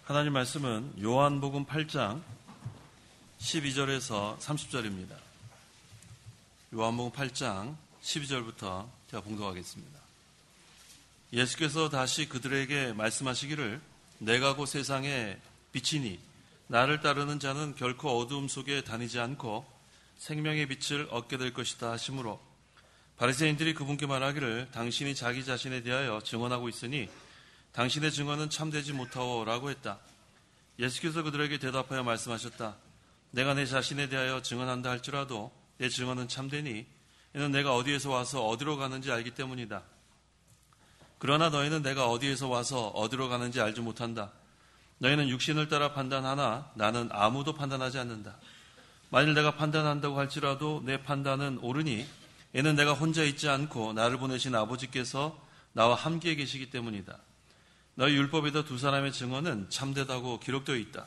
하나님 말씀은 요한복음 8장 12절에서 30절입니다. 요한복음 8장 12절부터 제가 봉독하겠습니다. 예수께서 다시 그들에게 말씀하시기를 내가 곧 세상의 빛이니 나를 따르는 자는 결코 어두움 속에 다니지 않고 생명의 빛을 얻게 될 것이다 하시므로 바리새인들이 그분께 말하기를 당신이 자기 자신에 대하여 증언하고 있으니 당신의 증언은 참되지 못하오라고 했다. 예수께서 그들에게 대답하여 말씀하셨다. 내가 내 자신에 대하여 증언한다 할지라도 내 증언은 참되니 이는 내가 어디에서 와서 어디로 가는지 알기 때문이다. 그러나 너희는 내가 어디에서 와서 어디로 가는지 알지 못한다. 너희는 육신을 따라 판단하나 나는 아무도 판단하지 않는다. 만일 내가 판단한다고 할지라도 내 판단은 옳으니 이는 내가 혼자 있지 않고 나를 보내신 아버지께서 나와 함께 계시기 때문이다. 너희 율법에도 두 사람의 증언은 참되다고 기록되어 있다.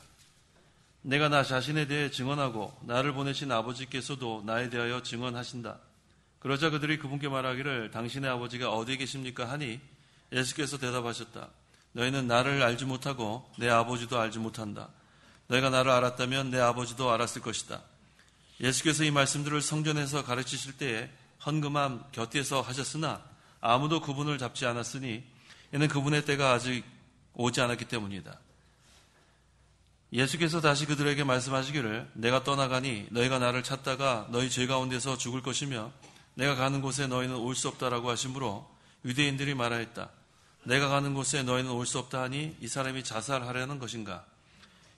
내가 나 자신에 대해 증언하고 나를 보내신 아버지께서도 나에 대하여 증언하신다. 그러자 그들이 그분께 말하기를 당신의 아버지가 어디에 계십니까 하니 예수께서 대답하셨다. 너희는 나를 알지 못하고 내 아버지도 알지 못한다. 너희가 나를 알았다면 내 아버지도 알았을 것이다. 예수께서 이 말씀들을 성전에서 가르치실 때에 헌금함 곁에서 하셨으나 아무도 그분을 잡지 않았으니 이는 그분의 때가 아직 오지 않았기 때문이다. 예수께서 다시 그들에게 말씀하시기를 내가 떠나가니 너희가 나를 찾다가 너희 죄 가운데서 죽을 것이며 내가 가는 곳에 너희는 올 수 없다라고 하시므로 유대인들이 말하였다. 내가 가는 곳에 너희는 올 수 없다 하니 이 사람이 자살하려는 것인가?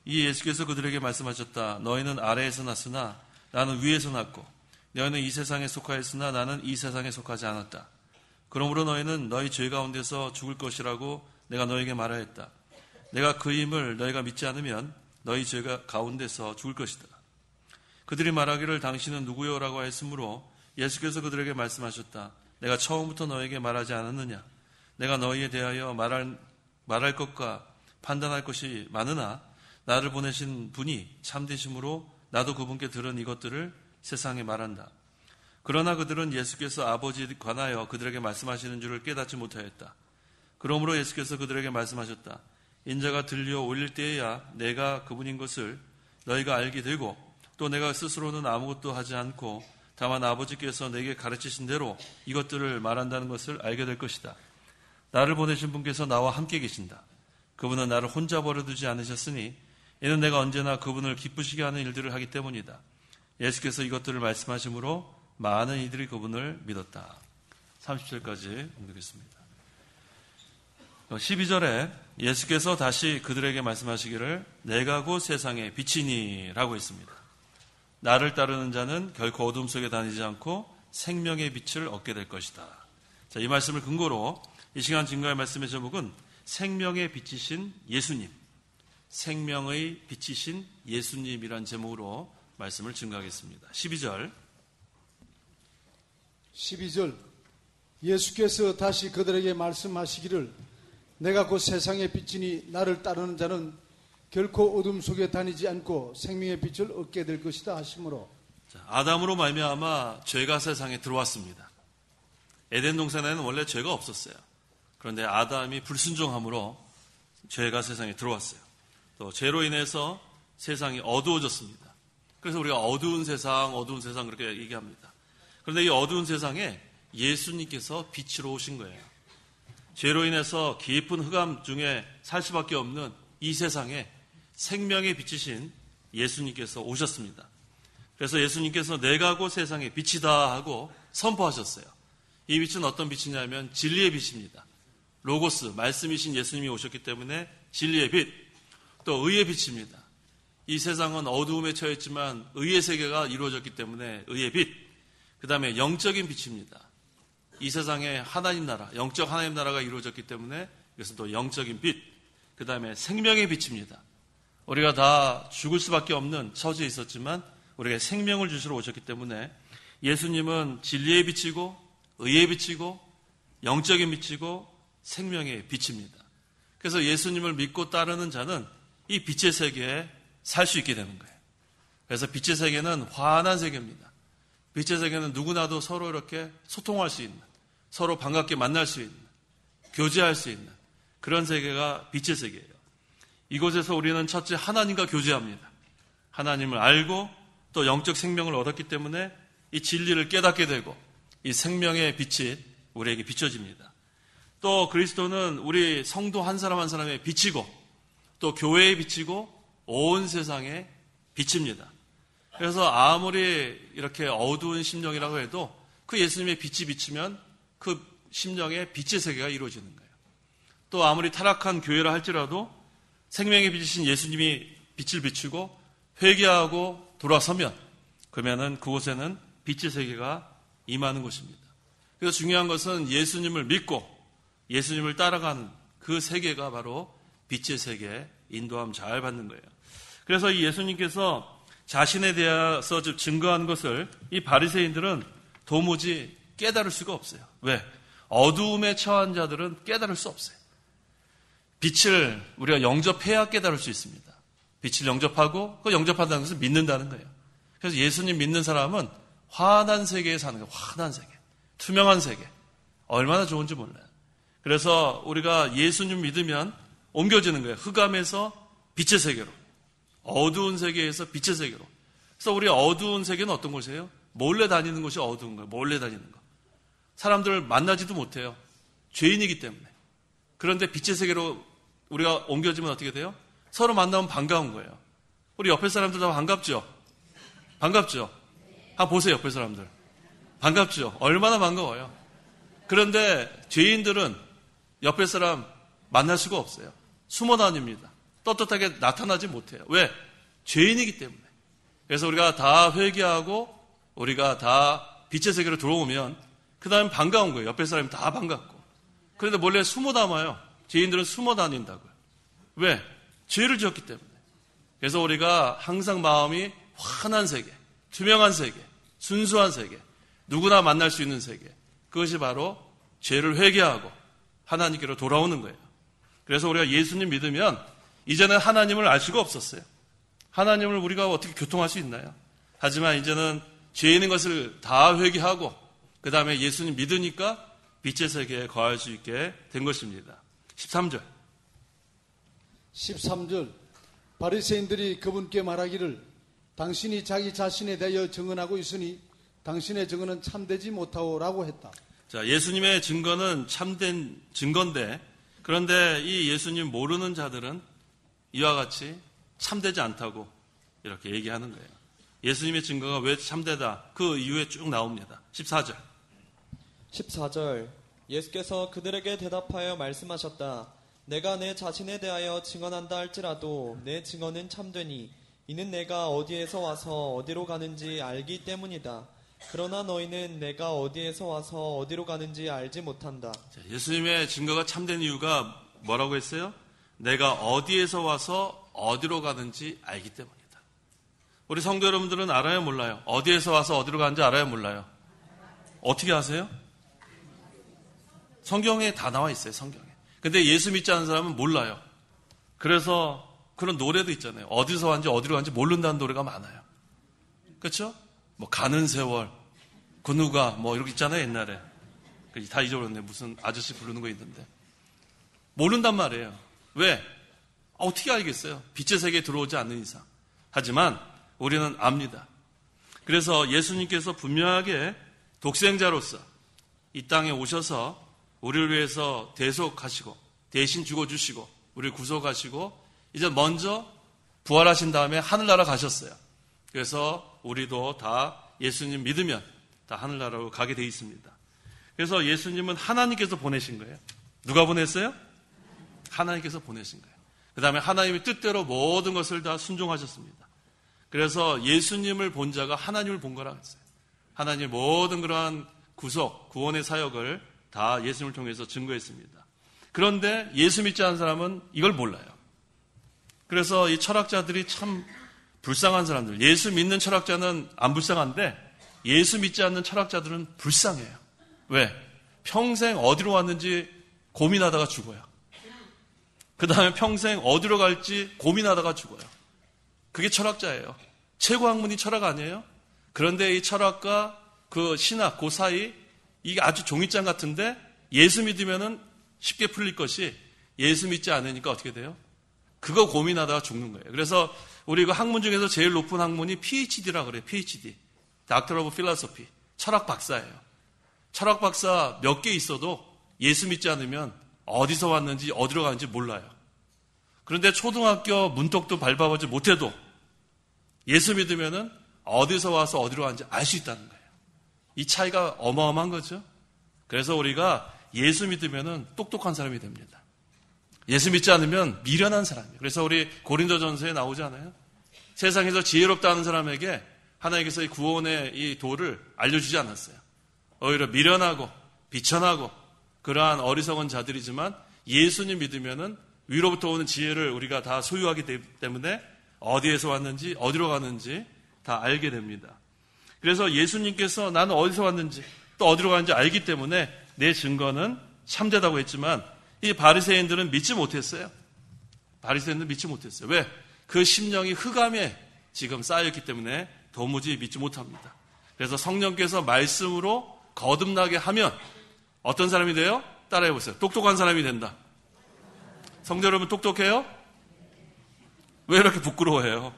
이 예수께서 그들에게 말씀하셨다. 너희는 아래에서 났으나 나는 위에서 났고 너희는 이 세상에 속하였으나 나는 이 세상에 속하지 않았다. 그러므로 너희는 너희 죄 가운데서 죽을 것이라고 내가 너희에게 말하였다. 내가 그 힘을 너희가 믿지 않으면 너희 죄 가운데서 죽을 것이다. 그들이 말하기를 당신은 누구요? 라고 했으므로 예수께서 그들에게 말씀하셨다. 내가 처음부터 너희에게 말하지 않았느냐? 내가 너희에 대하여 말할 것과 판단할 것이 많으나 나를 보내신 분이 참되심으로 나도 그분께 들은 이것들을 세상에 말한다. 그러나 그들은 예수께서 아버지에 관하여 그들에게 말씀하시는 줄을 깨닫지 못하였다. 그러므로 예수께서 그들에게 말씀하셨다. 인자가 들려 올릴 때에야 내가 그분인 것을 너희가 알게 되고 또 내가 스스로는 아무것도 하지 않고 다만 아버지께서 내게 가르치신 대로 이것들을 말한다는 것을 알게 될 것이다. 나를 보내신 분께서 나와 함께 계신다. 그분은 나를 혼자 버려두지 않으셨으니 이는 내가 언제나 그분을 기쁘시게 하는 일들을 하기 때문이다. 예수께서 이것들을 말씀하시므로 많은 이들이 그분을 믿었다. 30절까지 읽겠습니다. 12절에 예수께서 다시 그들에게 말씀하시기를 내가 곧 세상의 빛이니 라고 했습니다. 나를 따르는 자는 결코 어둠 속에 다니지 않고 생명의 빛을 얻게 될 것이다. 자, 이 말씀을 근거로 이 시간 증거의 말씀의 제목은 생명의 빛이신 예수님, 생명의 빛이신 예수님이란 제목으로 말씀을 증거하겠습니다. 12절 예수께서 다시 그들에게 말씀하시기를 내가 곧 세상의 빛이니 나를 따르는 자는 결코 어둠 속에 다니지 않고 생명의 빛을 얻게 될 것이다 하시므로 아담으로 말미암아 죄가 세상에 들어왔습니다. 에덴 동산에는 원래 죄가 없었어요. 그런데 아담이 불순종함으로 죄가 세상에 들어왔어요. 또 죄로 인해서 세상이 어두워졌습니다. 그래서 우리가 어두운 세상 그렇게 얘기합니다. 그런데 이 어두운 세상에 예수님께서 빛으로 오신 거예요. 죄로 인해서 깊은 흑암 중에 살 수밖에 없는 이 세상에 생명의 빛이신 예수님께서 오셨습니다. 그래서 예수님께서 내가 곧 세상의 빛이다 하고 선포하셨어요. 이 빛은 어떤 빛이냐면 진리의 빛입니다. 로고스, 말씀이신 예수님이 오셨기 때문에 진리의 빛, 또 의의 빛입니다. 이 세상은 어두움에 처했지만 의의 세계가 이루어졌기 때문에 의의 빛, 그 다음에 영적인 빛입니다. 이 세상에 하나님 나라, 영적 하나님 나라가 이루어졌기 때문에 이것은 또 영적인 빛, 그 다음에 생명의 빛입니다. 우리가 다 죽을 수밖에 없는 처지에 있었지만 우리에게 생명을 주시러 오셨기 때문에 예수님은 진리의 빛이고 의의 빛이고 영적인 빛이고 생명의 빛입니다. 그래서 예수님을 믿고 따르는 자는 이 빛의 세계에 살 수 있게 되는 거예요. 그래서 빛의 세계는 환한 세계입니다. 빛의 세계는 누구나도 서로 이렇게 소통할 수 있는, 서로 반갑게 만날 수 있는, 교제할 수 있는 그런 세계가 빛의 세계예요. 이곳에서 우리는 첫째 하나님과 교제합니다. 하나님을 알고 또 영적 생명을 얻었기 때문에 이 진리를 깨닫게 되고 이 생명의 빛이 우리에게 비춰집니다. 또 그리스도는 우리 성도 한 사람 한 사람에 비치고 또 교회에 비치고 온 세상에 비칩니다. 그래서 아무리 이렇게 어두운 심령이라고 해도 그 예수님의 빛이 비치면 그 심령에 빛의 세계가 이루어지는 거예요. 또 아무리 타락한 교회라 할지라도 생명의 빛이신 예수님이 빛을 비추고 회개하고 돌아서면 그러면은 그곳에는 빛의 세계가 임하는 곳입니다. 그래서 중요한 것은 예수님을 믿고 예수님을 따라가는 그 세계가 바로 빛의 세계, 인도함 잘 받는 거예요. 그래서 이 예수님께서 자신에 대해서 증거한 것을 이 바리새인들은 도무지 깨달을 수가 없어요. 왜? 어두움에 처한 자들은 깨달을 수 없어요. 빛을 우리가 영접해야 깨달을 수 있습니다. 빛을 영접하고 그 영접한다는 것을 믿는다는 거예요. 그래서 예수님 믿는 사람은 환한 세계에 사는 거예요. 환한 세계. 투명한 세계. 얼마나 좋은지 몰라요. 그래서 우리가 예수님 믿으면 옮겨지는 거예요. 흑암에서 빛의 세계로. 어두운 세계에서 빛의 세계로. 그래서 우리 어두운 세계는 어떤 곳이에요? 몰래 다니는 곳이 어두운 거예요. 몰래 다니는 거. 사람들을 만나지도 못해요. 죄인이기 때문에. 그런데 빛의 세계로 우리가 옮겨지면 어떻게 돼요? 서로 만나면 반가운 거예요. 우리 옆에 사람들 다 반갑죠? 반갑죠? 한번 보세요, 옆에 사람들. 반갑죠? 얼마나 반가워요. 그런데 죄인들은 옆에 사람 만날 수가 없어요. 숨어 다닙니다. 떳떳하게 나타나지 못해요. 왜? 죄인이기 때문에. 그래서 우리가 다 회개하고 우리가 다 빛의 세계로 들어오면 그 다음에 반가운 거예요. 옆에 사람이 다 반갑고. 그런데 몰래 숨어 담아요. 죄인들은 숨어 다닌다고요. 왜? 죄를 지었기 때문에. 그래서 우리가 항상 마음이 환한 세계, 투명한 세계, 순수한 세계, 누구나 만날 수 있는 세계. 그것이 바로 죄를 회개하고 하나님께로 돌아오는 거예요. 그래서 우리가 예수님 믿으면 이제는 하나님을 알 수가 없었어요. 하나님을 우리가 어떻게 교통할 수 있나요? 하지만 이제는 죄 있는 것을 다 회개하고 그 다음에 예수님 믿으니까 빛의 세계에 거할 수 있게 된 것입니다. 13절. 바리새인들이 그분께 말하기를 당신이 자기 자신에 대하여 증언하고 있으니 당신의 증언은 참되지 못하오라고 했다. 자, 예수님의 증거는 참된 증거인데 그런데 이 예수님 모르는 자들은 이와 같이 참되지 않다고 이렇게 얘기하는 거예요. 예수님의 증거가 왜 참되다? 그 이유에 쭉 나옵니다. 14절. 예수께서 그들에게 대답하여 말씀하셨다. 내가 내 자신에 대하여 증언한다 할지라도 내 증언은 참되니 이는 내가 어디에서 와서 어디로 가는지 알기 때문이다. 그러나 너희는 내가 어디에서 와서 어디로 가는지 알지 못한다. 자, 예수님의 증거가 참된 이유가 뭐라고 했어요? 내가 어디에서 와서 어디로 가는지 알기 때문이다. 우리 성도 여러분들은 알아요, 몰라요? 어디에서 와서 어디로 가는지 알아요, 몰라요? 어떻게 아세요? 성경에 다 나와 있어요, 성경에. 근데 예수 믿지 않는 사람은 몰라요. 그래서 그런 노래도 있잖아요. 어디서 왔는지 어디로 갔는지 모른다는 노래가 많아요. 그렇죠? 뭐 가는 세월, 그 누가 뭐 이렇게 있잖아요, 옛날에. 다 잊어버렸네. 무슨 아저씨 부르는 거 있는데. 모른단 말이에요. 왜? 어떻게 알겠어요? 빛의 세계에 들어오지 않는 이상. 하지만 우리는 압니다. 그래서 예수님께서 분명하게 독생자로서 이 땅에 오셔서 우리를 위해서 대속하시고 대신 죽어주시고 우리를 구속하시고 이제 먼저 부활하신 다음에 하늘나라 가셨어요. 그래서 우리도 다 예수님 믿으면 다 하늘나라로 가게 돼 있습니다. 그래서 예수님은 하나님께서 보내신 거예요. 누가 보냈어요? 하나님께서 보내신 거예요. 그 다음에 하나님의 뜻대로 모든 것을 다 순종하셨습니다. 그래서 예수님을 본 자가 하나님을 본 거라고 했어요. 하나님의 모든 그러한 구속, 구원의 사역을 다 예수님을 통해서 증거했습니다. 그런데 예수 믿지 않는 사람은 이걸 몰라요. 그래서 이 철학자들이 참 불쌍한 사람들. 예수 믿는 철학자는 안 불쌍한데 예수 믿지 않는 철학자들은 불쌍해요. 왜? 평생 어디로 왔는지 고민하다가 죽어요. 그 다음에 평생 어디로 갈지 고민하다가 죽어요. 그게 철학자예요. 최고 학문이 철학 아니에요? 그런데 이 철학과 그 신학, 그 사이 이게 아주 종이장 같은데 예수 믿으면은 쉽게 풀릴 것이 예수 믿지 않으니까 어떻게 돼요? 그거 고민하다가 죽는 거예요. 그래서 우리 그 학문 중에서 제일 높은 학문이 PhD라 그래요. PhD. Doctor of Philosophy. 철학 박사예요. 철학 박사 몇 개 있어도 예수 믿지 않으면 어디서 왔는지 어디로 가는지 몰라요. 그런데 초등학교 문턱도 밟아보지 못해도 예수 믿으면은 어디서 와서 어디로 가는지 알 수 있다는 거예요. 이 차이가 어마어마한 거죠. 그래서 우리가 예수 믿으면은 똑똑한 사람이 됩니다. 예수 믿지 않으면 미련한 사람이에요. 그래서 우리 고린도전서에 나오잖아요. 세상에서 지혜롭다 하는 사람에게 하나님께서 이 구원의 이 도를 알려주지 않았어요. 오히려 미련하고 비천하고 그러한 어리석은 자들이지만 예수님 믿으면은 위로부터 오는 지혜를 우리가 다 소유하기 때문에 어디에서 왔는지 어디로 가는지 다 알게 됩니다. 그래서 예수님께서 나는 어디서 왔는지 또 어디로 가는지 알기 때문에 내 증거는 참되다고 했지만 이 바리새인들은 믿지 못했어요. 바리새인들은 믿지 못했어요. 왜? 그 심령이 흑암에 지금 쌓였기 때문에 도무지 믿지 못합니다. 그래서 성령께서 말씀으로 거듭나게 하면 어떤 사람이 돼요? 따라해보세요. 똑똑한 사람이 된다. 성도 여러분 똑똑해요? 왜 이렇게 부끄러워해요?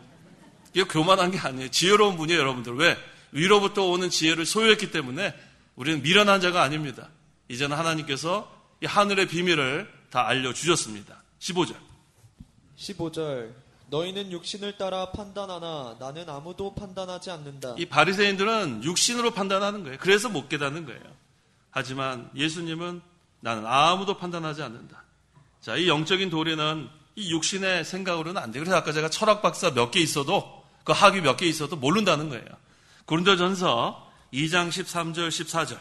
이게 교만한 게 아니에요. 지혜로운 분이에요, 여러분들. 왜? 위로부터 오는 지혜를 소유했기 때문에 우리는 미련한 자가 아닙니다. 이제는 하나님께서 이 하늘의 비밀을 다 알려주셨습니다. 15절 너희는 육신을 따라 판단하나 나는 아무도 판단하지 않는다. 이 바리새인들은 육신으로 판단하는 거예요. 그래서 못 깨닫는 거예요. 하지만 예수님은 나는 아무도 판단하지 않는다. 자, 이 영적인 도리는 이 육신의 생각으로는 안 돼요. 그래서 아까 제가 철학 박사 몇 개 있어도 그 학위 몇 개 있어도 모른다는 거예요. 고린도전서 2장 13절 14절.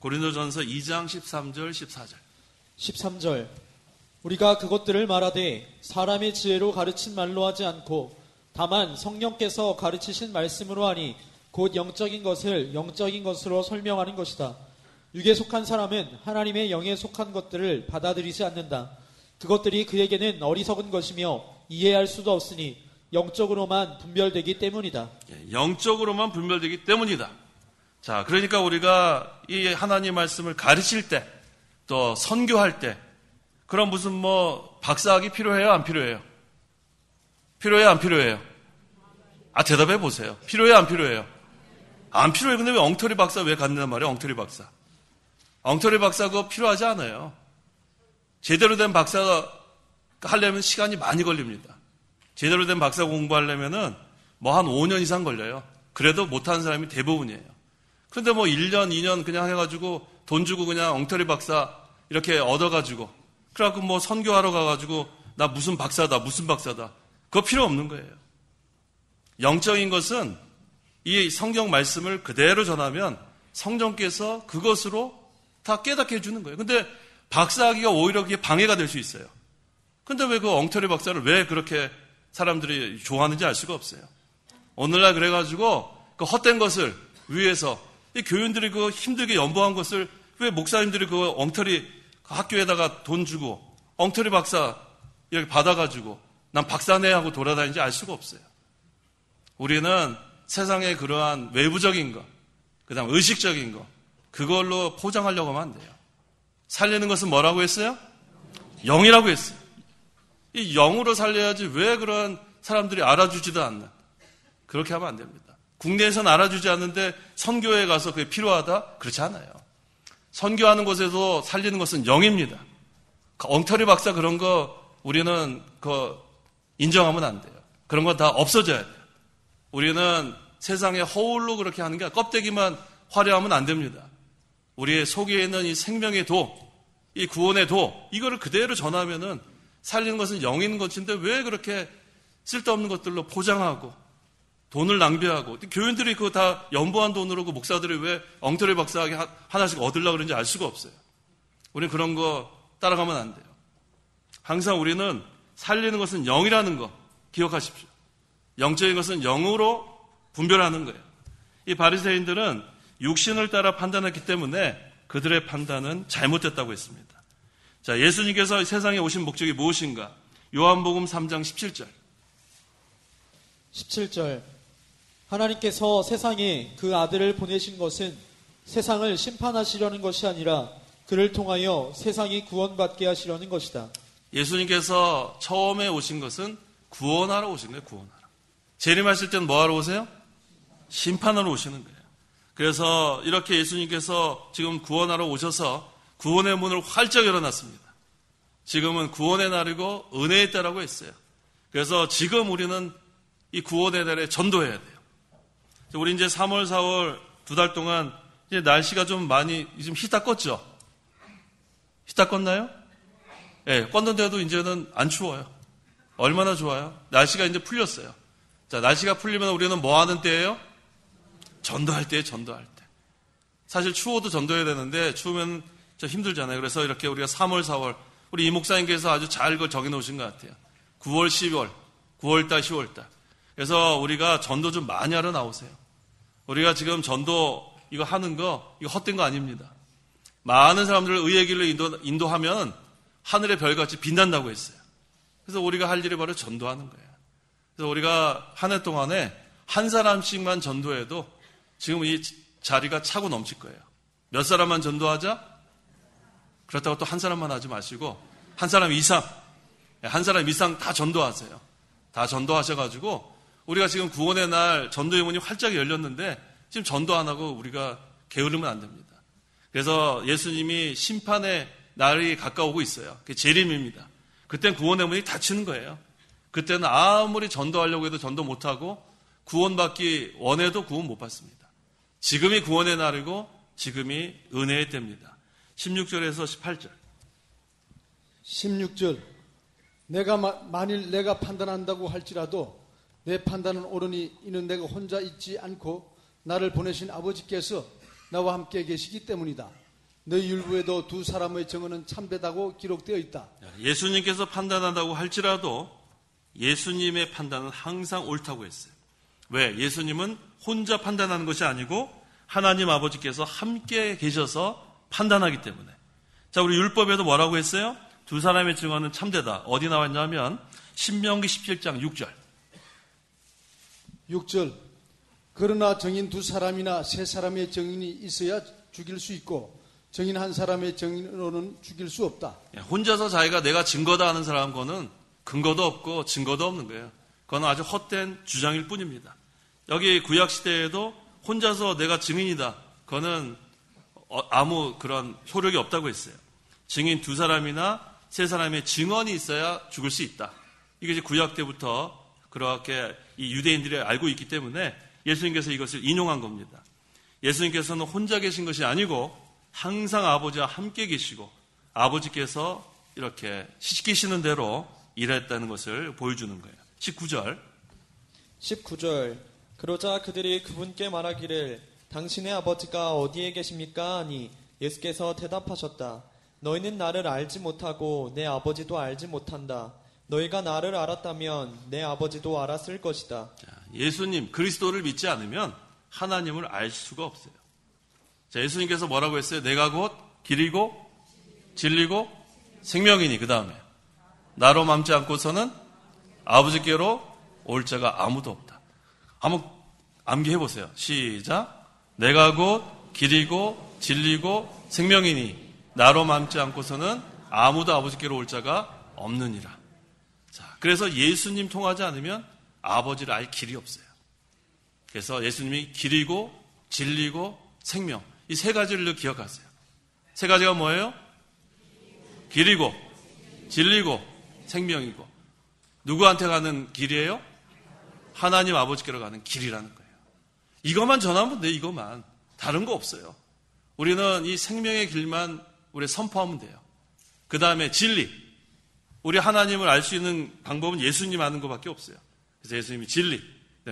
고린도전서 2장 13절 14절. 13절 우리가 그것들을 말하되 사람의 지혜로 가르친 말로 하지 않고 다만 성령께서 가르치신 말씀으로 하니 곧 영적인 것을 영적인 것으로 설명하는 것이다. 육에 속한 사람은 하나님의 영에 속한 것들을 받아들이지 않는다. 그것들이 그에게는 어리석은 것이며 이해할 수도 없으니 영적으로만 분별되기 때문이다. 영적으로만 분별되기 때문이다. 자, 그러니까 우리가 이 하나님 말씀을 가르칠 때, 또 선교할 때, 그럼 무슨 뭐 박사학위 필요해요? 안 필요해요? 필요해요? 안 필요해요? 아, 대답해 보세요. 필요해요? 안 필요해요? 안 필요해요. 근데 왜 엉터리 박사 왜 갖는단 말이에요? 엉터리 박사. 엉터리 박사 그거 필요하지 않아요. 제대로 된 박사가 하려면 시간이 많이 걸립니다. 제대로 된 박사 공부하려면은 뭐 한 5년 이상 걸려요. 그래도 못하는 사람이 대부분이에요. 그런데 뭐 1년, 2년 그냥 해가지고 돈 주고 그냥 엉터리 박사 이렇게 얻어가지고 그래갖고 뭐 선교하러 가가지고 나 무슨 박사다, 무슨 박사다. 그거 필요 없는 거예요. 영적인 것은 이 성경 말씀을 그대로 전하면 성령께서 그것으로 다 깨닫게 해주는 거예요. 근데 박사학위가 오히려 그게 방해가 될 수 있어요. 근데 왜 그 엉터리 박사를 왜 그렇게 사람들이 좋아하는지 알 수가 없어요. 오늘날 그래가지고 그 헛된 것을 위해서 이 교인들이 그 힘들게 연보한 것을 왜 목사님들이 그 엉터리 학교에다가 돈 주고 엉터리 박사 이렇게 받아가지고 난 박사네 하고 돌아다니는지 알 수가 없어요. 우리는 세상의 그러한 외부적인 것, 그 다음 의식적인 것, 그걸로 포장하려고 하면 안 돼요. 살리는 것은 뭐라고 했어요? 영이라고 했어요. 이 영으로 살려야지 왜 그런 사람들이 알아주지도 않나. 그렇게 하면 안 됩니다. 국내에서는 알아주지 않는데 선교에 가서 그게 필요하다? 그렇지 않아요. 선교하는 곳에서 살리는 것은 영입니다. 엉터리 박사 그런 거 우리는 인정하면 안 돼요. 그런 거 다 없어져야 돼요. 우리는 세상에 허울로 그렇게 하는 게 아니라 껍데기만 화려하면 안 됩니다. 우리의 속에 있는 이 생명의 도, 이 구원의 도, 이거를 그대로 전하면은 살리는 것은 영인 것인데 왜 그렇게 쓸데없는 것들로 포장하고 돈을 낭비하고 교인들이 그거 다 연보한 돈으로 그 목사들이 왜 엉터리 박사하게 하나씩 얻으려고 그러는지 알 수가 없어요. 우리는 그런 거 따라가면 안 돼요. 항상 우리는 살리는 것은 영이라는 거 기억하십시오. 영적인 것은 영으로 분별하는 거예요. 이 바리새인들은 육신을 따라 판단했기 때문에 그들의 판단은 잘못됐다고 했습니다. 자, 예수님께서 세상에 오신 목적이 무엇인가? 요한복음 3장 17절. 17절 하나님께서 세상에 그 아들을 보내신 것은 세상을 심판하시려는 것이 아니라 그를 통하여 세상이 구원받게 하시려는 것이다. 예수님께서 처음에 오신 것은 구원하러 오신 거예요. 구원하러. 재림하실 때는 뭐 하러 오세요? 심판하러 오시는 거예요. 그래서 이렇게 예수님께서 지금 구원하러 오셔서 구원의 문을 활짝 열어놨습니다. 지금은 구원의 날이고 은혜의 때라고 했어요. 그래서 지금 우리는 이 구원의 날에 전도해야 돼요. 우리 이제 3월, 4월 2달 동안 이제 날씨가 좀 많이 좀 히타 껐죠? 히타 껐나요? 예, 껐는데도 이제는 안 추워요. 얼마나 좋아요? 날씨가 이제 풀렸어요. 자, 날씨가 풀리면 우리는 뭐 하는 때예요? 전도할 때예요, 전도할 때. 사실 추워도 전도해야 되는데 추우면 좀 힘들잖아요. 그래서 이렇게 우리가 3월, 4월 우리 이 목사님께서 아주 잘 그걸 정해 놓으신 것 같아요. 9월, 10월, 9월달, 10월달. 그래서 우리가 전도 좀 많이 하러 나오세요. 우리가 지금 전도 이거 하는 거 이거 헛된 거 아닙니다. 많은 사람들을 의의 길로 인도하면 하늘의 별같이 빛난다고 했어요. 그래서 우리가 할 일이 바로 전도하는 거예요. 그래서 우리가 한 해 동안에 한 사람씩만 전도해도 지금 이 자리가 차고 넘칠 거예요. 몇 사람만 전도하자? 그렇다고 또 한 사람만 하지 마시고 한 사람 이상 다 전도하세요. 다 전도하셔가지고 우리가 지금 구원의 날 전도의 문이 활짝 열렸는데 지금 전도 안 하고 우리가 게으르면 안 됩니다. 그래서 예수님이 심판의 날이 가까우고 있어요. 그게 재림입니다. 그때는 구원의 문이 닫히는 거예요. 그때는 아무리 전도하려고 해도 전도 못하고 구원받기 원해도 구원 못 받습니다. 지금이 구원의 날이고 지금이 은혜의 때입니다. 16절에서 18절. 16절. 만일 내가 판단한다고 할지라도 내 판단은 옳으니 이는 내가 혼자 있지 않고 나를 보내신 아버지께서 나와 함께 계시기 때문이다. 너희 율법에도 두 사람의 증언은 참되다고 기록되어 있다. 예수님께서 판단한다고 할지라도 예수님의 판단은 항상 옳다고 했어요. 왜? 예수님은 혼자 판단하는 것이 아니고 하나님 아버지께서 함께 계셔서 판단하기 때문에. 자, 우리 율법에도 뭐라고 했어요? 두 사람의 증언은 참되다. 어디 나왔냐면 신명기 17장 6절. 6절. 그러나 증인 두 사람이나 세 사람의 증인이 있어야 죽일 수 있고 증인 한 사람의 증인으로는 죽일 수 없다. 혼자서 자기가 내가 증거다 하는 사람 거는 근거도 없고 증거도 없는 거예요. 그건 아주 헛된 주장일 뿐입니다. 여기 구약시대에도 혼자서 내가 증인이다. 그거는 아무 그런 효력이 없다고 했어요. 증인 두 사람이나 세 사람의 증언이 있어야 죽을 수 있다. 이게 이제 구약 때부터 그렇게 이 유대인들이 알고 있기 때문에 예수님께서 이것을 인용한 겁니다. 예수님께서는 혼자 계신 것이 아니고 항상 아버지와 함께 계시고 아버지께서 이렇게 시키시는 대로 일했다는 것을 보여주는 거예요. 19절. 그러자 그들이 그분께 말하기를 당신의 아버지가 어디에 계십니까? 하니 예수께서 대답하셨다. 너희는 나를 알지 못하고 내 아버지도 알지 못한다. 너희가 나를 알았다면 내 아버지도 알았을 것이다. 자, 예수님 그리스도를 믿지 않으면 하나님을 알 수가 없어요. 자, 예수님께서 뭐라고 했어요? 내가 곧 길이고 진리고 생명이니 그 다음에 나로 맘지 않고서는 아버지께로 올 자가 아무도 없다. 한번 암기해 보세요. 시작. 내가 곧 길이고 진리고 생명이니 나로 맘지 않고서는 아무도 아버지께로 올 자가 없느니라. 자, 그래서 예수님 통하지 않으면 아버지를 알 길이 없어요. 그래서 예수님이 길이고 진리고 생명 이 세 가지를 기억하세요. 세 가지가 뭐예요? 길이고 진리고 생명이고 누구한테 가는 길이에요? 하나님 아버지께로 가는 길이라는 거예요. 이것만 전하면 돼요. 이것만. 다른 거 없어요. 우리는 이 생명의 길만 우리 선포하면 돼요. 그 다음에 진리. 우리 하나님을 알 수 있는 방법은 예수님 아는 것밖에 없어요. 그래서 예수님이 진리,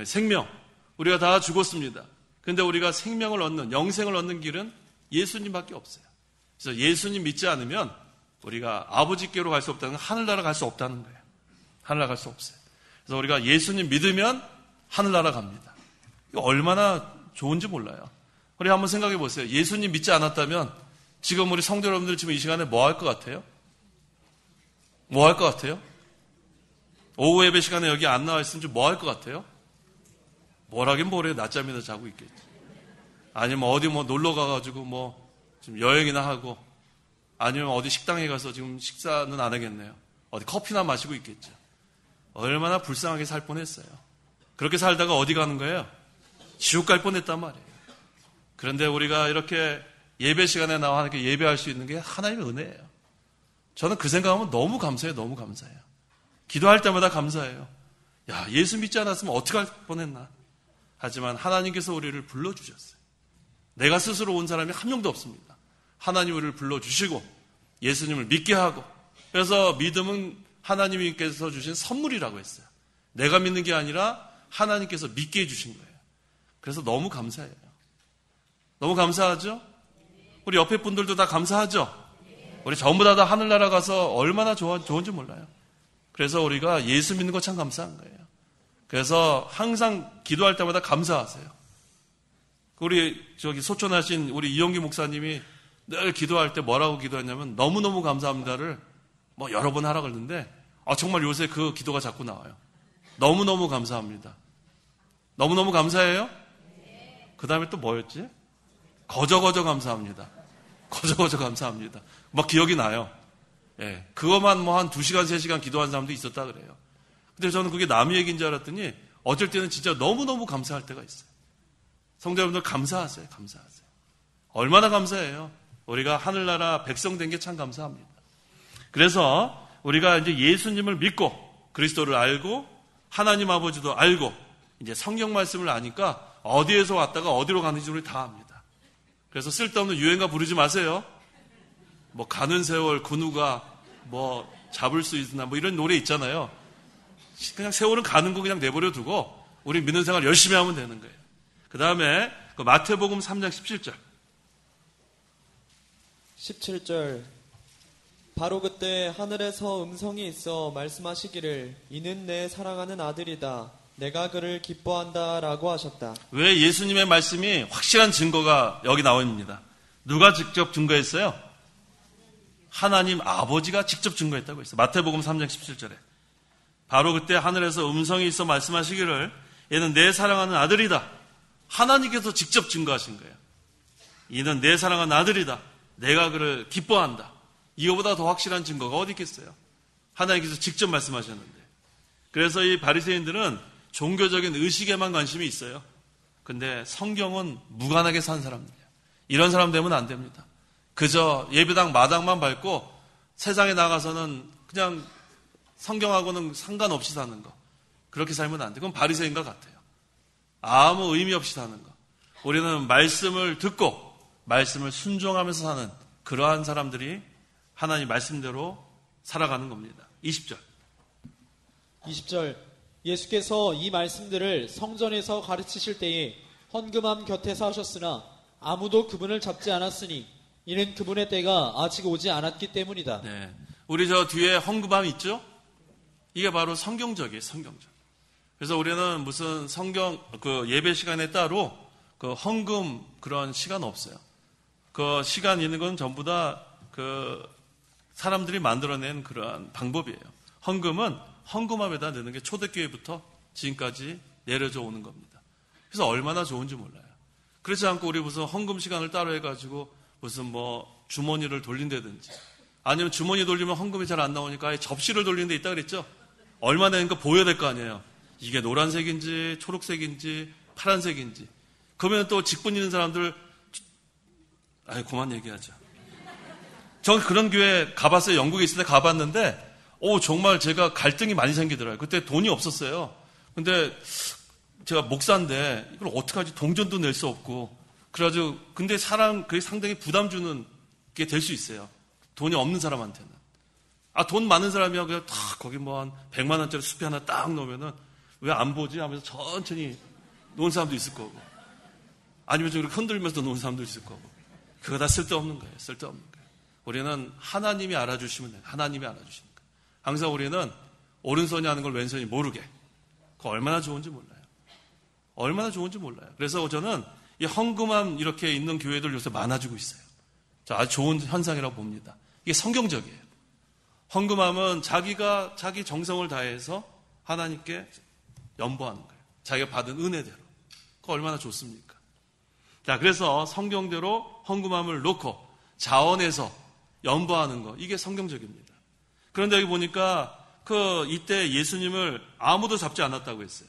생명. 우리가 다 죽었습니다. 그런데 우리가 생명을 얻는, 영생을 얻는 길은 예수님밖에 없어요. 그래서 예수님 믿지 않으면 우리가 아버지께로 갈 수 없다는 건 하늘나라 갈 수 없다는 거예요. 하늘나라 갈 수 없어요. 그래서 우리가 예수님 믿으면 하늘나라 갑니다. 이거 얼마나 좋은지 몰라요. 우리 한번 생각해 보세요. 예수님 믿지 않았다면 지금 우리 성도 여러분들 지금 이 시간에 뭐 할 것 같아요? 뭐 할 것 같아요? 오후 예배 시간에 여기 안 나와 있으면 뭐 할 것 같아요? 뭘 하긴 뭐래요. 낮잠이나 자고 있겠지. 아니면 어디 뭐 놀러 가가지고 뭐 좀 여행이나 하고 아니면 어디 식당에 가서 지금 식사는 안 하겠네요. 어디 커피나 마시고 있겠죠. 얼마나 불쌍하게 살 뻔했어요. 그렇게 살다가 어디 가는 거예요? 지옥 갈 뻔했단 말이에요. 그런데 우리가 이렇게 예배 시간에 나와 이렇게 예배할 수 있는 게 하나님의 은혜예요. 저는 그 생각하면 너무 감사해요. 너무 감사해요. 기도할 때마다 감사해요. 야, 예수 믿지 않았으면 어떻게 할 뻔했나. 하지만 하나님께서 우리를 불러주셨어요. 내가 스스로 온 사람이 한 명도 없습니다. 하나님 우리를 불러주시고 예수님을 믿게 하고, 그래서 믿음은 하나님께서 주신 선물이라고 했어요. 내가 믿는 게 아니라 하나님께서 믿게 해주신 거예요. 그래서 너무 감사해요. 너무 감사하죠? 우리 옆에 분들도 다 감사하죠? 우리 전부 다 하늘나라 가서 얼마나 좋은지 몰라요. 그래서 우리가 예수 믿는 거 참 감사한 거예요. 그래서 항상 기도할 때마다 감사하세요. 우리 소천하신 우리 이영기 목사님이 늘 기도할 때 뭐라고 기도했냐면 너무너무 감사합니다를 여러 번 하라 그러는데 정말 요새 그 기도가 자꾸 나와요. 너무너무 감사합니다. 너무너무 감사해요? 그 다음에 또 뭐였지? 거저거저 감사합니다. 거저거저 감사합니다. 막 기억이 나요. 예, 그것만 한 2시간, 3시간 기도한 사람도 있었다 그래요. 근데 저는 그게 남의 얘기인 줄 알았더니 어쩔 때는 진짜 너무너무 감사할 때가 있어요. 성도여러분들 감사하세요. 감사하세요. 얼마나 감사해요. 우리가 하늘나라 백성 된 게 참 감사합니다. 그래서 우리가 이제 예수님을 믿고 그리스도를 알고 하나님 아버지도 알고 이제 성경 말씀을 아니까 어디에서 왔다가 어디로 가는지 우리 다 압니다. 그래서 쓸데없는 유행가 부르지 마세요. 가는 세월 그 누가 잡을 수 있나 이런 노래 있잖아요. 그냥 세월은 가는 거 그냥 내버려 두고 우리 믿는 생활 열심히 하면 되는 거예요. 그 다음에 마태복음 3장 17절. 17절. 바로 그때 하늘에서 음성이 있어 말씀하시기를 이는 내 사랑하는 아들이다. 내가 그를 기뻐한다 라고 하셨다. 왜 예수님의 말씀이 확실한 증거가 여기 나옵니다. 누가 직접 증거했어요? 하나님 아버지가 직접 증거했다고 했어요. 마태복음 3장 17절에. 바로 그때 하늘에서 음성이 있어 말씀하시기를 얘는 내 사랑하는 아들이다. 하나님께서 직접 증거하신 거예요. 이는 내 사랑하는 아들이다. 내가 그를 기뻐한다. 이거보다 더 확실한 증거가 어디 있겠어요? 하나님께서 직접 말씀하셨는데. 그래서 이 바리새인들은 종교적인 의식에만 관심이 있어요. 근데 성경은 무관하게 산 사람들이에요. 이런 사람 되면 안 됩니다. 그저 예배당 마당만 밟고 세상에 나가서는 그냥 성경하고는 상관없이 사는 거. 그렇게 살면 안 돼. 그건 바리새인과 같아요. 아무 의미 없이 사는 거. 우리는 말씀을 듣고 말씀을 순종하면서 사는 그러한 사람들이 하나님 말씀대로 살아가는 겁니다. 20절. 20절. 예수께서 이 말씀들을 성전에서 가르치실 때에 헌금함 곁에서 하셨으나 아무도 그분을 잡지 않았으니 이는 그분의 때가 아직 오지 않았기 때문이다. 네. 우리 저 뒤에 헌금함 있죠? 이게 바로 성경적이에요. 성경적. 그래서 우리는 무슨 성경 예배 시간에 따로 헌금 그런 시간 없어요. 그 시간 있는 건 전부 다 사람들이 만들어낸 그러한 방법이에요. 헌금은 헌금함에다 넣는 게 초대교회부터 지금까지 내려져 오는 겁니다. 그래서 얼마나 좋은지 몰라요. 그렇지 않고 우리 무슨 헌금 시간을 따로 해가지고 무슨 주머니를 돌린다든지 아니면 주머니 돌리면 헌금이 잘 안 나오니까 아예 접시를 돌리는 데 있다 그랬죠? 얼마 내니까 보여야 될 거 아니에요. 이게 노란색인지 초록색인지 파란색인지. 그러면 또 직분 있는 사람들 그만 얘기하죠. 전 그런 교회 가봤어요. 영국에 있을 때 가봤는데 정말 제가 갈등이 많이 생기더라고요. 그때 돈이 없었어요. 근데 제가 목사인데 이걸 어떡하지? 동전도 낼 수 없고. 그래가지고 근데 그게 상당히 부담 주는 게 될 수 있어요. 돈이 없는 사람한테는. 돈 많은 사람이야 그냥 탁 거기 한 100만 원짜리 수표 하나 딱 놓으면은 왜 안 보지? 하면서 천천히 놓은 사람도 있을 거고. 아니면 좀 이렇게 흔들면서 놓은 사람도 있을 거고. 그거 다 쓸데없는 거예요. 쓸데없는 거예요. 우리는 하나님이 알아주시면 돼요. 하나님이 알아주시는 거예요. 항상 우리는 오른손이 하는 걸 왼손이 모르게. 그거 얼마나 좋은지 몰라요. 얼마나 좋은지 몰라요. 그래서 저는 이 헌금함 이렇게 있는 교회들 요새 많아지고 있어요. 아주 좋은 현상이라고 봅니다. 이게 성경적이에요. 헌금함은 자기가 자기 정성을 다해서 하나님께 연보하는 거예요. 자기가 받은 은혜대로. 그거 얼마나 좋습니까? 자, 그래서 성경대로 헌금함을 놓고 자원해서 연보하는 거. 이게 성경적입니다. 그런데 여기 보니까 이때 예수님을 아무도 잡지 않았다고 했어요.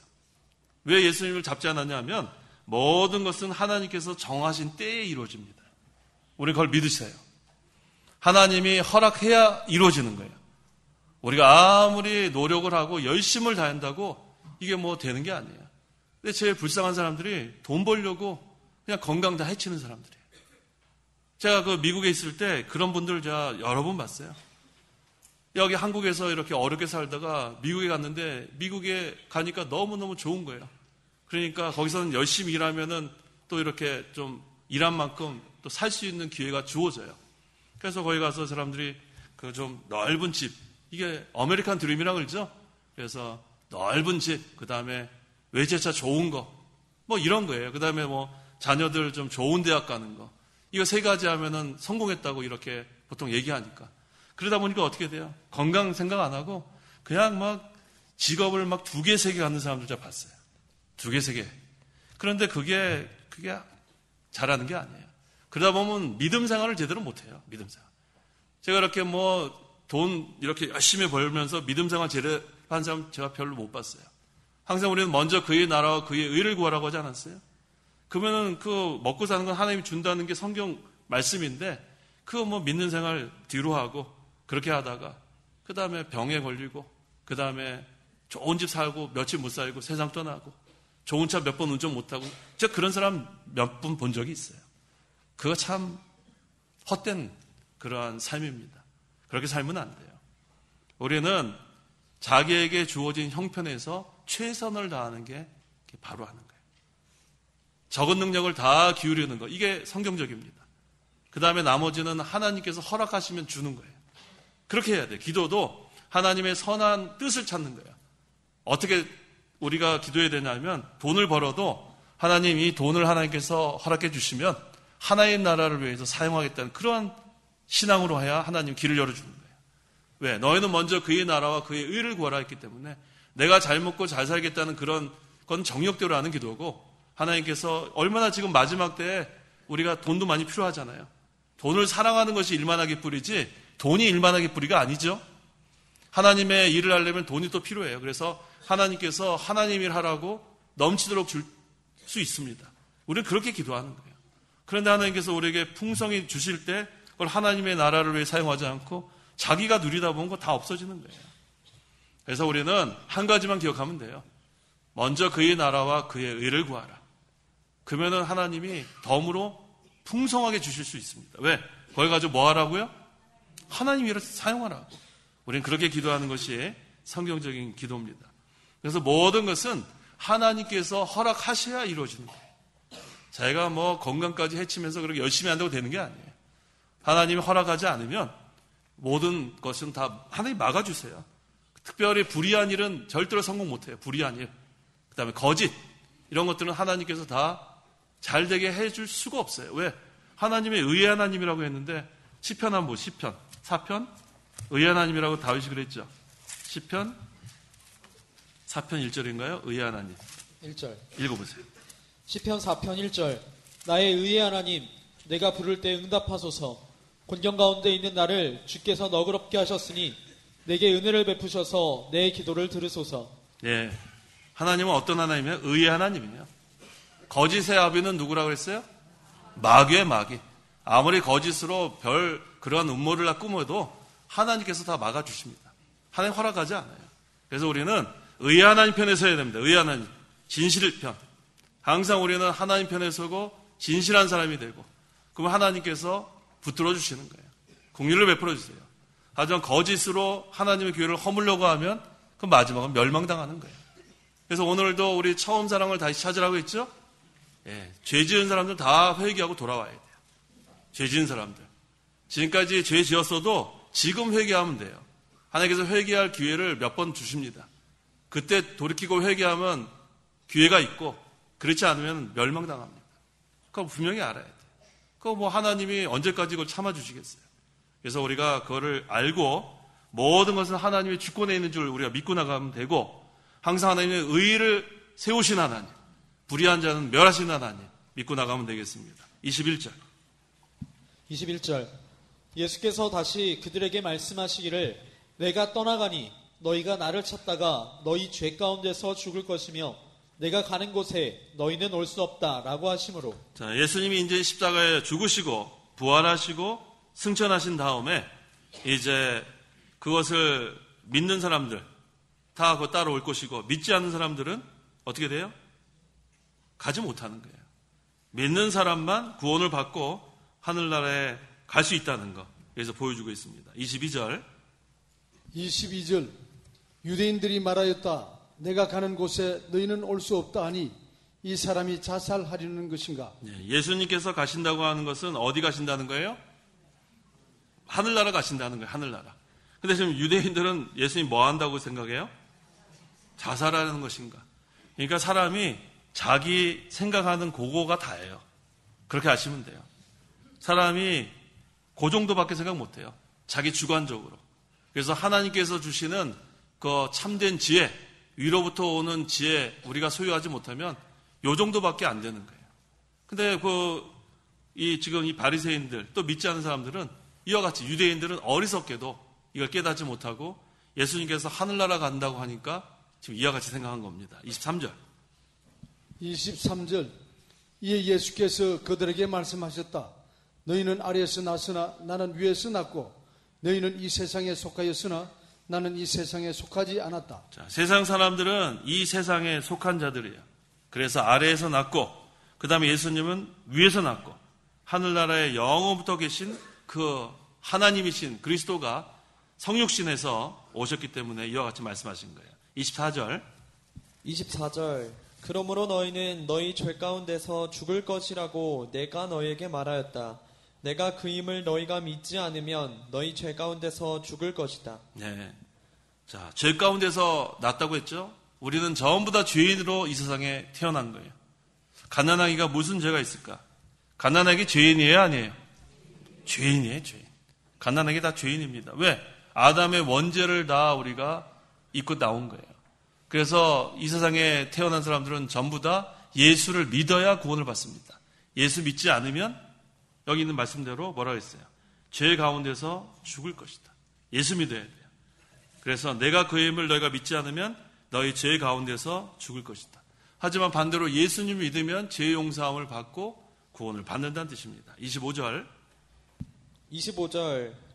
왜 예수님을 잡지 않았냐면 모든 것은 하나님께서 정하신 때에 이루어집니다. 우리 그걸 믿으세요. 하나님이 허락해야 이루어지는 거예요. 우리가 아무리 노력을 하고 열심을 다한다고 이게 뭐 되는 게 아니에요. 근데 제일 불쌍한 사람들이 돈 벌려고 그냥 건강 다 해치는 사람들이에요. 제가 미국에 있을 때 그런 분들 제가 여러 번 봤어요. 여기 한국에서 이렇게 어렵게 살다가 미국에 갔는데 미국에 가니까 너무너무 좋은 거예요. 그러니까 거기서는 열심히 일하면은 또 이렇게 좀 일한 만큼 또 살 수 있는 기회가 주어져요. 그래서 거기 가서 사람들이 좀 넓은 집, 이게 아메리칸 드림이라고 그러죠. 그래서 넓은 집, 그 다음에 외제차 좋은 거, 뭐 이런 거예요. 그 다음에 뭐 자녀들 좀 좋은 대학 가는 거. 이거 세 가지 하면은 성공했다고 이렇게 보통 얘기하니까. 그러다 보니까 어떻게 돼요? 건강 생각 안 하고 그냥 막 직업을 막 2개, 3개 갖는 사람들 제가 봤어요. 2개, 3개. 그런데 그게 잘하는 게 아니에요. 그러다 보면 믿음 생활을 제대로 못 해요. 믿음 생활. 제가 이렇게 뭐 돈 이렇게 열심히 벌면서 믿음 생활 제대로 한 사람 제가 별로 못 봤어요. 항상 우리는 먼저 그의 나라와 그의 의를 구하라고 하지 않았어요? 그러면은 먹고 사는 건 하나님이 준다는 게 성경 말씀인데 뭐 믿는 생활 뒤로 하고 그렇게 하다가 그 다음에 병에 걸리고 그 다음에 좋은 집 살고 며칠 못 살고 세상 떠나고 좋은 차 몇 번 운전 못하고 제가 그런 사람 몇 분 본 적이 있어요. 그거 참 헛된 그러한 삶입니다. 그렇게 살면 안 돼요. 우리는 자기에게 주어진 형편에서 최선을 다하는 게 바로 하는 거예요. 적은 능력을 다 기울이는 거, 이게 성경적입니다. 그 다음에 나머지는 하나님께서 허락하시면 주는 거예요. 그렇게 해야 돼요. 기도도 하나님의 선한 뜻을 찾는 거예요. 어떻게 우리가 기도해야 되냐면 돈을 벌어도 하나님 이 돈을 하나님께서 허락해 주시면 하나님 나라를 위해서 사용하겠다는 그러한 신앙으로 해야 하나님 길을 열어주는 거예요. 왜? 너희는 먼저 그의 나라와 그의 의를 구하라 했기 때문에 내가 잘 먹고 잘 살겠다는 그런 건 정력대로 하는 기도고 하나님께서 얼마나 지금 마지막 때에 우리가 돈도 많이 필요하잖아요. 돈을 사랑하는 것이 일만하게 뿌리지 돈이 일만하게 뿌리가 아니죠. 하나님의 일을 하려면 돈이 또 필요해요. 그래서 하나님께서 하나님 일 하라고 넘치도록 줄 수 있습니다. 우리는 그렇게 기도하는 거예요. 그런데 하나님께서 우리에게 풍성히 주실 때 그걸 하나님의 나라를 위해 사용하지 않고 자기가 누리다 보면 그거 다 없어지는 거예요. 그래서 우리는 한 가지만 기억하면 돼요. 먼저 그의 나라와 그의 의를 구하라. 그러면은 하나님이 덤으로 풍성하게 주실 수 있습니다. 왜? 그걸 가지고 뭐 하라고요? 하나님 일을 사용하라고. 우리는 그렇게 기도하는 것이 성경적인 기도입니다. 그래서 모든 것은 하나님께서 허락하셔야 이루어지는 거예요. 자기가 뭐 건강까지 해치면서 그렇게 열심히 한다고 되는 게 아니에요. 하나님이 허락하지 않으면 모든 것은 다 하나님이 막아주세요. 특별히 불의한 일은 절대로 성공 못해요. 불의한 일. 그 다음에 거짓. 이런 것들은 하나님께서 다 잘되게 해줄 수가 없어요. 왜? 하나님의 의의 하나님이라고 했는데 시편 한번 시편 4편 의의 하나님이라고 다윗이 그랬죠. 시편 4편 1절인가요? 의의 하나님 1절 읽어보세요. 시편 4편 1절 나의 의의 하나님 내가 부를 때 응답하소서. 곤경 가운데 있는 나를 주께서 너그럽게 하셨으니 내게 은혜를 베푸셔서 내 기도를 들으소서. 예, 하나님은 어떤 하나님이에요? 의의 하나님이에요. 거짓의 아비는 누구라고 그랬어요? 마귀의 마귀. 아무리 거짓으로 별 그런 음모를 다 꾸며도 하나님께서 다 막아주십니다. 하나님 허락하지 않아요. 그래서 우리는 의의 하나님 편에 서야 됩니다. 의의 하나님, 진실 편. 항상 우리는 하나님 편에 서고 진실한 사람이 되고 그럼 하나님께서 붙들어 주시는 거예요. 긍휼을 베풀어 주세요. 하지만 거짓으로 하나님의 교회를 허물려고 하면 그 마지막은 멸망당하는 거예요. 그래서 오늘도 우리 처음 사랑을 다시 찾으라고 했죠? 예, 죄 지은 사람들 다 회개하고 돌아와야 돼요. 죄 지은 사람들. 지금까지 죄 지었어도 지금 회개하면 돼요. 하나님께서 회개할 기회를 몇 번 주십니다. 그때 돌이키고 회개하면 기회가 있고 그렇지 않으면 멸망당합니다. 그거 분명히 알아야 돼요. 그거 뭐 하나님이 언제까지 그걸 참아주시겠어요. 그래서 우리가 그거를 알고 모든 것은 하나님의 주권에 있는 줄 우리가 믿고 나가면 되고 항상 하나님의 의의를 세우신 하나님, 불의한 자는 멸하신 하나님 믿고 나가면 되겠습니다. 21절 예수께서 다시 그들에게 말씀하시기를 내가 떠나가니 너희가 나를 찾다가 너희 죄 가운데서 죽을 것이며 내가 가는 곳에 너희는 올 수 없다 라고 하시므로. 자, 예수님이 이제 십자가에 죽으시고 부활하시고 승천하신 다음에 이제 그것을 믿는 사람들 다 그 따라올 것이고 믿지 않는 사람들은 어떻게 돼요? 가지 못하는 거예요. 믿는 사람만 구원을 받고 하늘나라에 갈 수 있다는 거. 그래서 보여주고 있습니다. 22절. 유대인들이 말하였다. 내가 가는 곳에 너희는 올 수 없다 하니 이 사람이 자살하려는 것인가? 예수님께서 가신다고 하는 것은 어디 가신다는 거예요? 하늘나라 가신다는 거예요. 하늘나라. 근데 지금 유대인들은 예수님 뭐 한다고 생각해요? 자살하는 것인가? 그러니까 사람이 자기 생각하는 그거가 다예요. 그렇게 아시면 돼요. 사람이 그 정도밖에 생각 못해요. 자기 주관적으로. 그래서 하나님께서 주시는 그 참된 지혜, 위로부터 오는 지혜 우리가 소유하지 못하면 요 정도밖에 안 되는 거예요. 근데 지금 이 바리새인들 또 믿지 않는 사람들은 이와 같이 유대인들은 어리석게도 이걸 깨닫지 못하고 예수님께서 하늘나라 간다고 하니까 지금 이와 같이 생각한 겁니다. 23절. 이에 예수께서 그들에게 말씀하셨다. 너희는 아래에서 났으나 나는 위에서 났고 너희는 이 세상에 속하였으나 나는 이 세상에 속하지 않았다. 자, 세상 사람들은 이 세상에 속한 자들이에요. 그래서 아래에서 났고 그 다음에 예수님은 위에서 났고 하늘나라에 영원부터 계신 그 하나님이신 그리스도가 성육신에서 오셨기 때문에 이와 같이 말씀하신 거예요. 24절. 그러므로 너희는 너희 죄 가운데서 죽을 것이라고 내가 너희에게 말하였다. 내가 그임을 너희가 믿지 않으면 너희 죄 가운데서 죽을 것이다. 네. 자, 죄 가운데서 났다고 했죠? 우리는 전부 다 죄인으로 이 세상에 태어난 거예요. 갓난아기가 무슨 죄가 있을까? 갓난아기 죄인이에요, 아니에요? 죄인이에요, 죄인. 갓난아기 다 죄인입니다. 왜? 아담의 원죄를 다 우리가 입고 나온 거예요. 그래서 이 세상에 태어난 사람들은 전부 다 예수를 믿어야 구원을 받습니다. 예수 믿지 않으면 여기 있는 말씀대로 뭐라고 했어요? 죄 가운데서 죽을 것이다. 예수 믿어야 돼요. 그래서 내가 그의 힘을 너희가 믿지 않으면 너희 죄 가운데서 죽을 것이다. 하지만 반대로 예수님 믿으면 죄 용서함을 받고 구원을 받는다는 뜻입니다. 25절.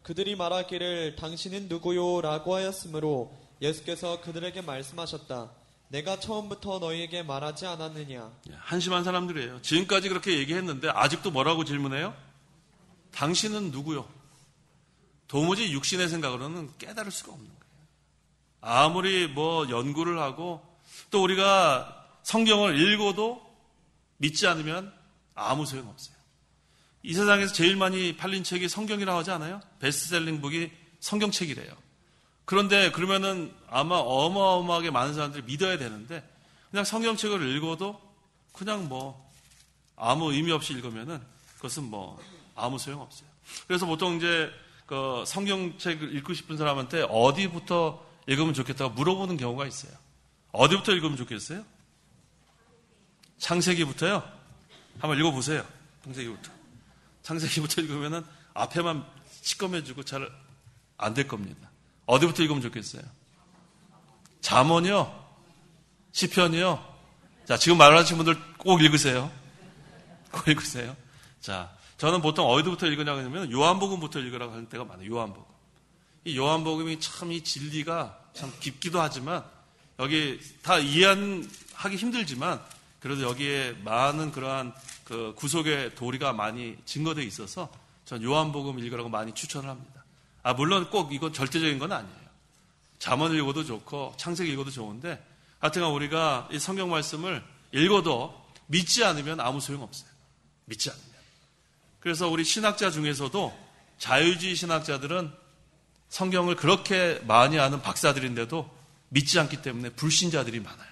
그들이 말하기를 당신은 누구요? 라고 하였으므로 예수께서 그들에게 말씀하셨다. 내가 처음부터 너희에게 말하지 않았느냐? 한심한 사람들이에요. 지금까지 그렇게 얘기했는데 아직도 뭐라고 질문해요? 당신은 누구요? 도무지 육신의 생각으로는 깨달을 수가 없는 거예요. 아무리 연구를 하고 또 우리가 성경을 읽어도 믿지 않으면 아무 소용없어요. 이 세상에서 제일 많이 팔린 책이 성경이라고 하지 않아요? 베스트셀링 북이 성경책이래요. 그런데 그러면은 아마 어마어마하게 많은 사람들이 믿어야 되는데 그냥 성경책을 읽어도 그냥 아무 의미 없이 읽으면은 그것은 아무 소용없어요. 그래서 보통 이제 그 성경책을 읽고 싶은 사람한테 어디부터 읽으면 좋겠다고 물어보는 경우가 있어요. 어디부터 읽으면 좋겠어요? 창세기부터요? 한번 읽어보세요. 창세기부터 읽으면은 앞에만 시꺼매지고 잘 안 될 겁니다. 어디부터 읽으면 좋겠어요? 잠언이요? 시편이요? 자, 지금 말하신 분들 꼭 읽으세요. 꼭 읽으세요. 자, 저는 보통 어디부터 읽으냐고 하면 요한복음부터 읽으라고 하는 때가 많아요. 요한복음. 이 요한복음이 참 이 진리가 참 깊기도 하지만 여기 다 이해하기 힘들지만 그래도 여기에 많은 그러한 그 구속의 도리가 많이 증거되어 있어서 전 요한복음 읽으라고 많이 추천을 합니다. 물론 꼭 이건 절대적인 건 아니에요. 잠언 읽어도 좋고 창세기 읽어도 좋은데 하여튼간 우리가 이 성경 말씀을 읽어도 믿지 않으면 아무 소용없어요. 믿지 않으면. 그래서 우리 신학자 중에서도 자유주의 신학자들은 성경을 그렇게 많이 아는 박사들인데도 믿지 않기 때문에 불신자들이 많아요.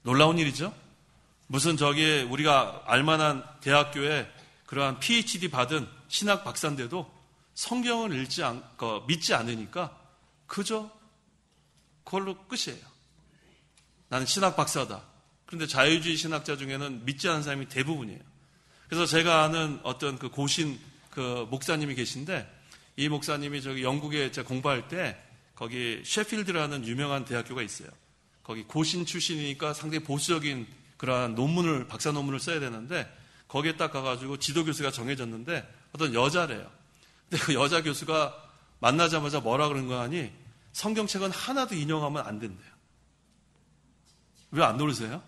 놀라운 일이죠? 무슨 우리가 알만한 대학교에 그러한 PhD 받은 신학 박사인데도 성경을 믿지 않으니까 그저 그걸로 끝이에요. 나는 신학 박사다. 그런데 자유주의 신학자 중에는 믿지 않는 사람이 대부분이에요. 그래서 제가 아는 어떤 그 고신 그 목사님이 계신데 이 목사님이 영국에 제가 공부할 때 거기 셰필드라는 유명한 대학교가 있어요. 거기 고신 출신이니까 상당히 보수적인 그러한 박사 논문을 써야 되는데 거기에 딱 가가지고 지도 교수가 정해졌는데 어떤 여자래요. 근데 그 여자 교수가 만나자마자 뭐라 그런 거 하니 성경책은 하나도 인용하면 안 된대요. 왜 안 놀으세요?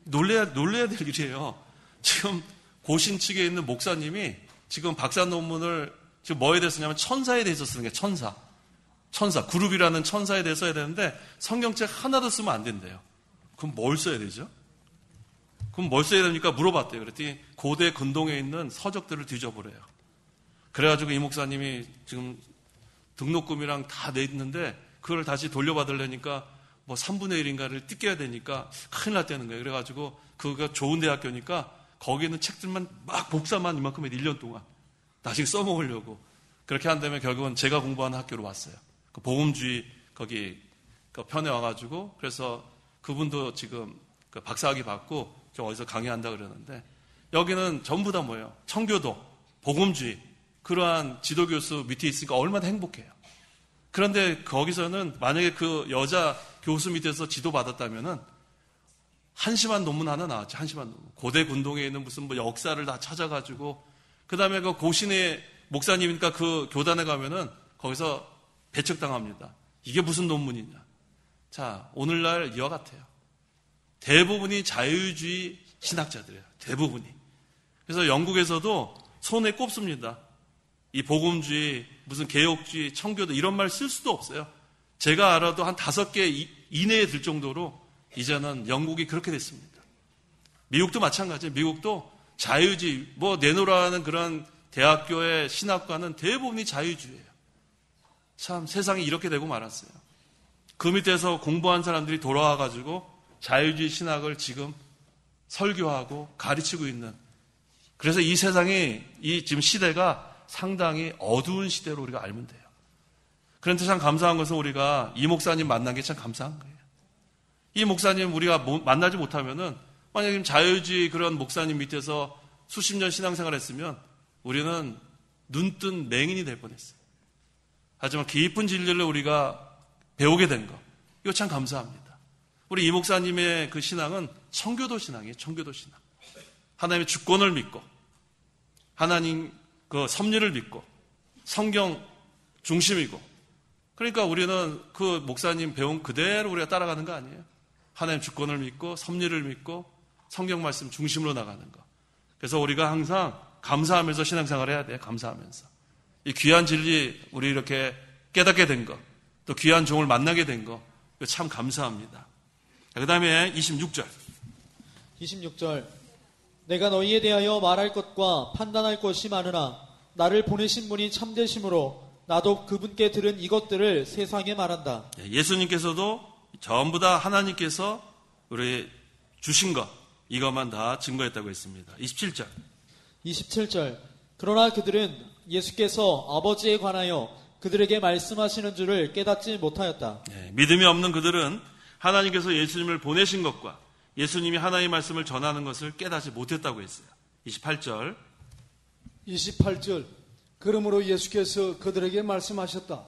놀래야 될 일이에요. 지금 고신 측에 있는 목사님이 지금 박사 논문을 지금 뭐에 대해서 쓰냐면 천사에 대해서 쓰는 게 천사, 그룹이라는 천사에 대해서 써야 되는데 성경책 하나도 쓰면 안 된대요. 그럼 뭘 써야 되죠? 그럼 뭘 써야 됩니까? 물어봤대요. 그랬더니 고대 근동에 있는 서적들을 뒤져보래요. 그래가지고 이 목사님이 지금 등록금이랑 다 냈는데 그걸 다시 돌려받으려니까 뭐 3분의 1인가를 뜯겨야 되니까 큰일 났다는 거예요. 그래가지고 그거 좋은 대학교니까 거기 있는 책들만 막 복사만 이만큼 해서 1년 동안 나중에 써먹으려고 그렇게 한다면 결국은 제가 공부하는 학교로 왔어요. 그 복음주의 거기 그 편에 와가지고 그래서 그분도 지금 그 박사학위 받고 저 어디서 강의한다 그러는데 여기는 전부 다 뭐예요? 청교도, 복음주의 그러한 지도교수 밑에 있으니까 얼마나 행복해요. 그런데 거기서는 만약에 그 여자 교수 밑에서 지도받았다면은 한심한 논문 하나 나왔죠. 한심한 논문. 고대 군동에 있는 무슨 뭐 역사를 다 찾아가지고 그 다음에 그 고신의 목사님이니까 그 교단에 가면은 거기서 배척당합니다. 이게 무슨 논문이냐. 자, 오늘날 이와 같아요. 대부분이 자유주의 신학자들이에요. 대부분이. 그래서 영국에서도 손에 꼽습니다. 이 복음주의, 무슨 개혁주의, 청교도 이런 말 쓸 수도 없어요. 제가 알아도 한 5개 이내에 들 정도로 이제는 영국이 그렇게 됐습니다. 미국도 마찬가지예요. 미국도 자유주의, 뭐 내노라는 그런 대학교의 신학과는 대부분이 자유주의예요. 참 세상이 이렇게 되고 말았어요. 그 밑에서 공부한 사람들이 돌아와가지고 자유주의 신학을 지금 설교하고 가르치고 있는 그래서 이 세상이 이 지금 시대가 상당히 어두운 시대로 우리가 알면 돼요. 그런데 참 감사한 것은 우리가 이 목사님 만난 게 참 감사한 거예요. 이 목사님 우리가 만나지 못하면은 만약에 자유주의 그런 목사님 밑에서 수십 년 신앙생활 했으면 우리는 눈뜬 맹인이 될 뻔했어요. 하지만 깊은 진리를 우리가 배우게 된 거, 이거 참 감사합니다. 우리 이 목사님의 그 신앙은 청교도 신앙이에요. 청교도 신앙. 하나님의 주권을 믿고 하나님 그 섭리를 믿고 성경 중심이고 그러니까 우리는 그 목사님 배운 그대로 우리가 따라가는 거 아니에요. 하나님 주권을 믿고 섭리를 믿고 성경 말씀 중심으로 나가는 거. 그래서 우리가 항상 감사하면서 신앙생활을 해야 돼요. 감사하면서. 이 귀한 진리 우리 이렇게 깨닫게 된 거, 또 귀한 종을 만나게 된 거, 이거 참 감사합니다. 그 다음에 26절. 내가 너희에 대하여 말할 것과 판단할 것이 많으나 나를 보내신 분이 참되심으로 나도 그분께 들은 이것들을 세상에 말한다. 예수님께서도 전부 다 하나님께서 우리 주신 것 이것만 다 증거했다고 했습니다. 27절. 그러나 그들은 예수께서 아버지에 관하여 그들에게 말씀하시는 줄을 깨닫지 못하였다. 믿음이 없는 그들은 하나님께서 예수님을 보내신 것과 예수님이 하나님의 말씀을 전하는 것을 깨닫지 못했다고 했어요. 28절. 그러므로 예수께서 그들에게 말씀하셨다.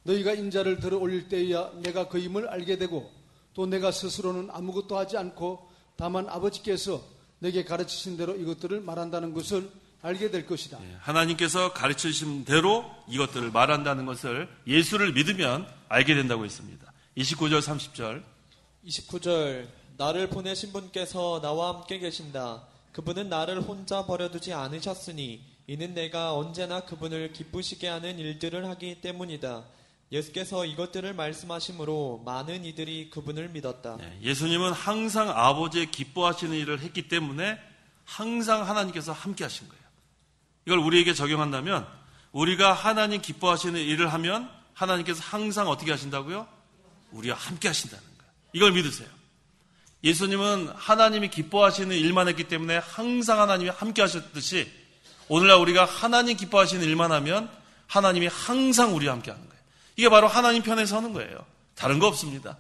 너희가 인자를 들어 올릴 때에야 내가 그임을 알게 되고 또 내가 스스로는 아무것도 하지 않고 다만 아버지께서 내게 가르치신 대로 이것들을 말한다는 것을 알게 될 것이다. 하나님께서 가르치신 대로 이것들을 말한다는 것을 예수를 믿으면 알게 된다고 했습니다. 29절 30절. 나를 보내신 분께서 나와 함께 계신다. 그분은 나를 혼자 버려두지 않으셨으니 이는 내가 언제나 그분을 기쁘시게 하는 일들을 하기 때문이다. 예수께서 이것들을 말씀하심으로 많은 이들이 그분을 믿었다. 예수님은 항상 아버지의 기뻐하시는 일을 했기 때문에 항상 하나님께서 함께 하신 거예요. 이걸 우리에게 적용한다면 우리가 하나님 기뻐하시는 일을 하면 하나님께서 항상 어떻게 하신다고요? 우리와 함께 하신다는 거예요. 이걸 믿으세요. 예수님은 하나님이 기뻐하시는 일만 했기 때문에 항상 하나님이 함께 하셨듯이 오늘날 우리가 하나님 기뻐하시는 일만 하면 하나님이 항상 우리와 함께 하는 거예요. 이게 바로 하나님 편에 서는 거예요. 다른 거 없습니다.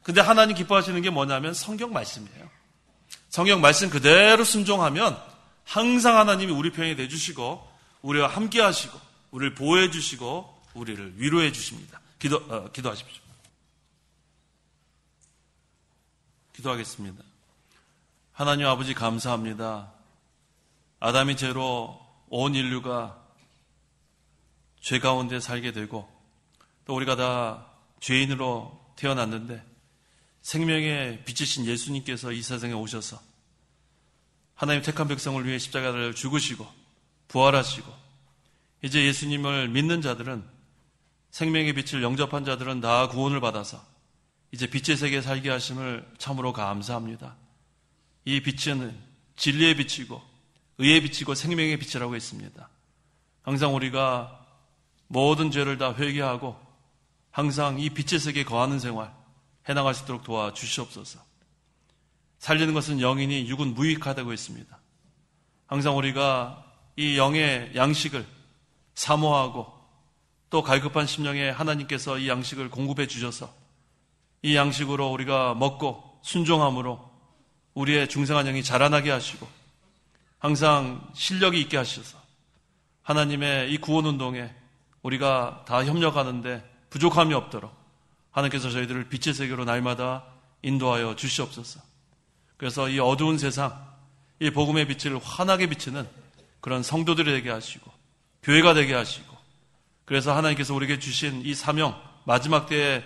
근데 하나님 기뻐하시는 게 뭐냐면 성경 말씀이에요. 성경 말씀 그대로 순종하면 항상 하나님이 우리 편이 돼주시고 우리와 함께 하시고 우리를 보호해 주시고 우리를 위로해 주십니다. 기도하십시오. 기도하겠습니다. 하나님 아버지 감사합니다. 아담이 죄로 온 인류가 죄 가운데 살게 되고 또 우리가 다 죄인으로 태어났는데 생명의 빛이신 예수님께서 이 세상에 오셔서 하나님 택한 백성을 위해 십자가를 죽으시고 부활하시고 이제 예수님을 믿는 자들은 생명의 빛을 영접한 자들은 다 구원을 받아서 이제 빛의 세계에 살게 하심을 참으로 감사합니다. 이 빛은 진리의 빛이고 의의 빛이고 생명의 빛이라고 했습니다. 항상 우리가 모든 죄를 다 회개하고 항상 이 빛의 세계에 거하는 생활 해나갈 수 있도록 도와주시옵소서. 살리는 것은 영이니 육은 무익하다고 했습니다. 항상 우리가 이 영의 양식을 사모하고 또 갈급한 심령에 하나님께서 이 양식을 공급해 주셔서 이 양식으로 우리가 먹고 순종함으로 우리의 중생한 영이 자라나게 하시고 항상 실력이 있게 하셔서 하나님의 이 구원운동에 우리가 다 협력하는데 부족함이 없도록 하나님께서 저희들을 빛의 세계로 날마다 인도하여 주시옵소서. 그래서 이 어두운 세상, 이 복음의 빛을 환하게 비치는 그런 성도들이 되게 하시고 교회가 되게 하시고 그래서 하나님께서 우리에게 주신 이 사명, 마지막 때에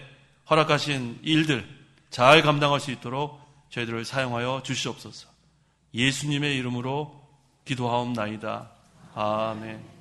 허락하신 일들 잘 감당할 수 있도록 저희들을 사용하여 주시옵소서. 예수님의 이름으로 기도하옵나이다. 아멘.